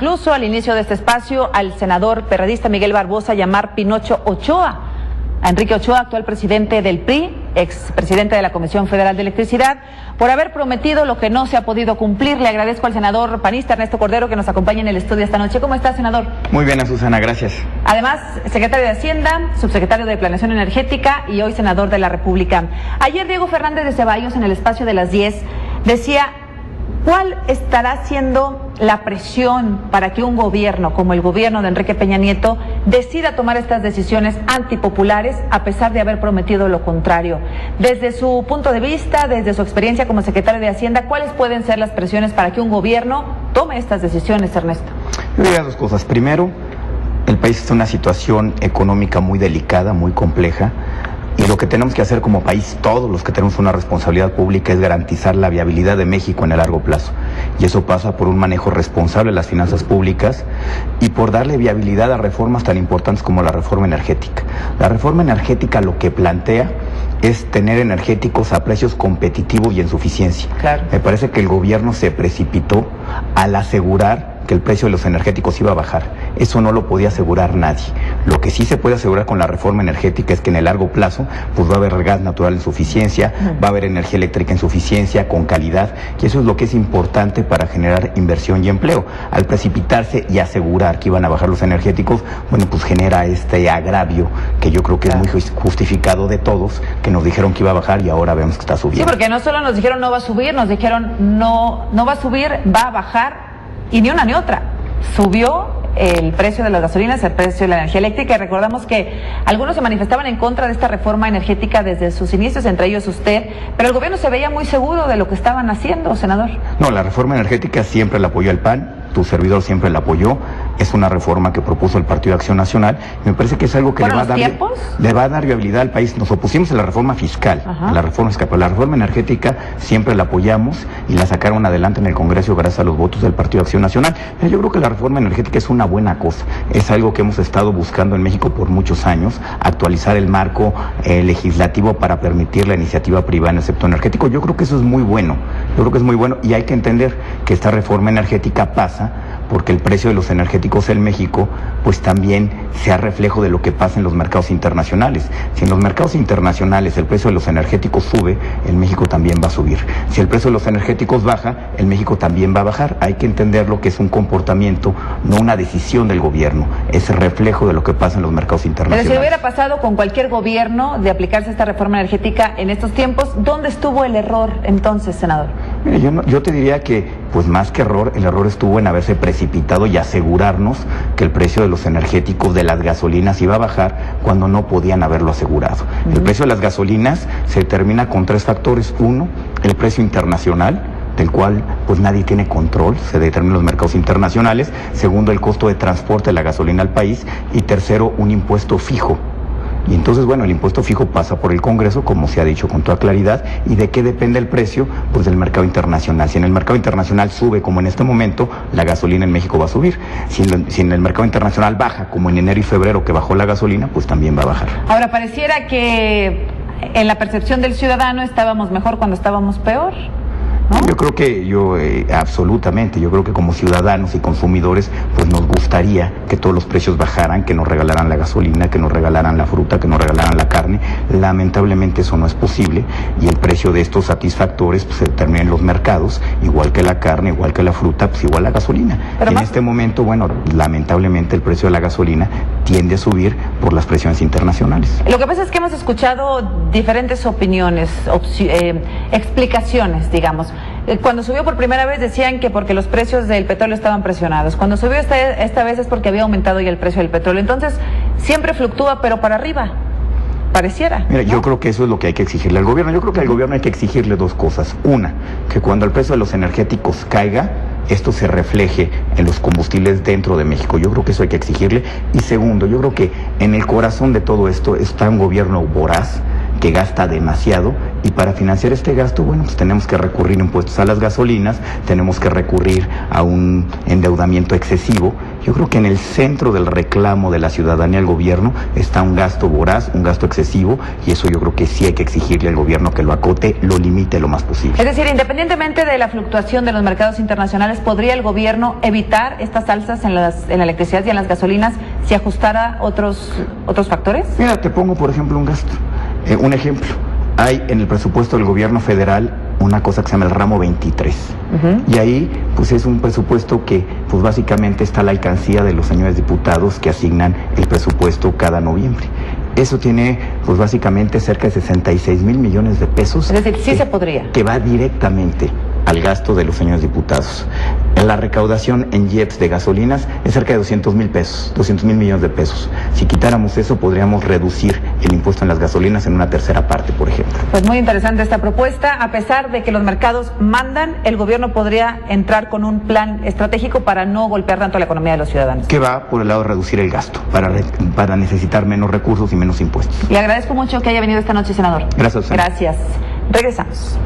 Incluso al inicio de este espacio, al senador perredista Miguel Barbosa llamar Pinocho Ochoa a Enrique Ochoa, actual presidente del PRI, expresidente de la Comisión Federal de Electricidad, por haber prometido lo que no se ha podido cumplir. Le agradezco al senador panista Ernesto Cordero que nos acompaña en el estudio esta noche. ¿Cómo está, senador? Muy bien, Susana, gracias. Además, secretario de Hacienda, subsecretario de Planeación Energética y hoy senador de la República. Ayer Diego Fernández de Ceballos, en el espacio de las 10, decía: ¿cuál estará siendo la presión para que un gobierno como el gobierno de Enrique Peña Nieto decida tomar estas decisiones antipopulares a pesar de haber prometido lo contrario? Desde su punto de vista, desde su experiencia como secretario de Hacienda, ¿cuáles pueden ser las presiones para que un gobierno tome estas decisiones, Ernesto? Yo diría dos cosas. Primero, el país está en una situación económica muy delicada, muy compleja. Y lo que tenemos que hacer como país, todos los que tenemos una responsabilidad pública, es garantizar la viabilidad de México en el largo plazo. Y eso pasa por un manejo responsable de las finanzas públicas y por darle viabilidad a reformas tan importantes como la reforma energética. La reforma energética lo que plantea es tener energéticos a precios competitivos y en suficiencia. Claro. Me parece que el gobierno se precipitó al asegurar que el precio de los energéticos iba a bajar. Eso no lo podía asegurar nadie. Lo que sí se puede asegurar con la reforma energética es que en el largo plazo pues va a haber gas natural en suficiencia, va a haber energía eléctrica en suficiencia, con calidad, y eso es lo que es importante para generar inversión y empleo. Al precipitarse y asegurar que iban a bajar los energéticos, bueno, pues genera este agravio que yo creo que es muy justificado de todos, que nos dijeron que iba a bajar y ahora vemos que está subiendo. Sí, porque no solo nos dijeron no va a subir, nos dijeron no va a subir, va a bajar. Y ni una ni otra. Subió el precio de las gasolinas, el precio de la energía eléctrica, y recordamos que algunos se manifestaban en contra de esta reforma energética desde sus inicios, entre ellos usted, pero el gobierno se veía muy seguro de lo que estaban haciendo, senador. No, la reforma energética siempre la apoyó el PAN, tu servidor siempre la apoyó, es una reforma que propuso el Partido de Acción Nacional, y me parece que es algo que le va a dar viabilidad al país. Nos opusimos a la reforma fiscal, pero la reforma energética siempre la apoyamos y la sacaron adelante en el Congreso gracias a los votos del Partido de Acción Nacional. Pero yo creo que la reforma energética es una buena cosa, es algo que hemos estado buscando en México por muchos años, actualizar el marco legislativo para permitir la iniciativa privada en el sector energético. Yo creo que eso es muy bueno, y hay que entender que esta reforma energética pasa porque el precio de los energéticos en México pues también sea reflejo de lo que pasa en los mercados internacionales. Si en los mercados internacionales el precio de los energéticos sube, en México también va a subir. Si el precio de los energéticos baja, en México también va a bajar. Hay que entenderlo que es un comportamiento, no una decisión del gobierno, es reflejo de lo que pasa en los mercados internacionales. Pero si hubiera pasado con cualquier gobierno de aplicarse esta reforma energética en estos tiempos, ¿dónde estuvo el error entonces, senador? Mire, yo te diría que, pues más que error, el error estuvo en haberse precipitado y asegurarnos que el precio de los energéticos, de las gasolinas, iba a bajar cuando no podían haberlo asegurado. El precio de las gasolinas se determina con tres factores. Uno, el precio internacional, del cual pues nadie tiene control, se determinan los mercados internacionales. Segundo, el costo de transporte de la gasolina al país. Y tercero, un impuesto fijo. Y entonces, bueno, el impuesto fijo pasa por el Congreso, como se ha dicho con toda claridad. ¿Y de qué depende el precio? Pues del mercado internacional. Si en el mercado internacional sube, como en este momento, la gasolina en México va a subir. Si en el mercado internacional baja, como en enero y febrero que bajó la gasolina, pues también va a bajar. Ahora, pareciera que en la percepción del ciudadano estábamos mejor cuando estábamos peor, ¿no? Yo creo que absolutamente, yo creo que como ciudadanos y consumidores, pues nos gustaría que todos los precios bajaran, que nos regalaran la gasolina, que nos regalaran la fruta, que nos regalaran la carne. Lamentablemente eso no es posible y el precio de estos satisfactores pues se determina en los mercados, igual que la carne, igual que la fruta, pues igual la gasolina. Pero en este momento, bueno, lamentablemente el precio de la gasolina tiende a subir por las presiones internacionales. Lo que pasa es que hemos escuchado diferentes opiniones, explicaciones, digamos. Cuando subió por primera vez decían que porque los precios del petróleo estaban presionados. Cuando subió esta vez es porque había aumentado ya el precio del petróleo. Entonces, siempre fluctúa, pero para arriba, pareciera. Mira, yo creo que eso es lo que hay que exigirle al gobierno. Yo creo que al gobierno hay que exigirle dos cosas. Una, que cuando el precio de los energéticos caiga, esto se refleje en los combustibles dentro de México. Yo creo que eso hay que exigirle. Y segundo, yo creo que en el corazón de todo esto está un gobierno voraz, que gasta demasiado, y para financiar este gasto, bueno, pues tenemos que recurrir a impuestos a las gasolinas, tenemos que recurrir a un endeudamiento excesivo, Yo creo que en el centro del reclamo de la ciudadanía al gobierno está un gasto voraz, un gasto excesivo, y eso yo creo que sí hay que exigirle al gobierno que lo acote, lo limite lo más posible. Es decir, independientemente de la fluctuación de los mercados internacionales, ¿podría el gobierno evitar estas alzas en la electricidad y en las gasolinas si ajustara otros factores? Mira, te pongo por ejemplo un ejemplo. Hay en el presupuesto del gobierno federal una cosa que se llama el ramo 23. Y ahí pues es un presupuesto que pues básicamente está a la alcancía de los señores diputados que asignan el presupuesto cada noviembre. Eso tiene pues básicamente cerca de 66 mil millones de pesos. Es decir, sí se podría. Que va directamente al gasto de los señores diputados. La recaudación en IEPS de gasolinas es cerca de 200 mil pesos, 200 mil millones de pesos. Si quitáramos eso, podríamos reducir el impuesto en las gasolinas en una tercera parte, por ejemplo. Pues muy interesante esta propuesta. A pesar de que los mercados mandan, el gobierno podría entrar con un plan estratégico para no golpear tanto la economía de los ciudadanos. Que va por el lado de reducir el gasto, para necesitar menos recursos y menos impuestos. Le agradezco mucho que haya venido esta noche, senador. Gracias. Gracias. Regresamos.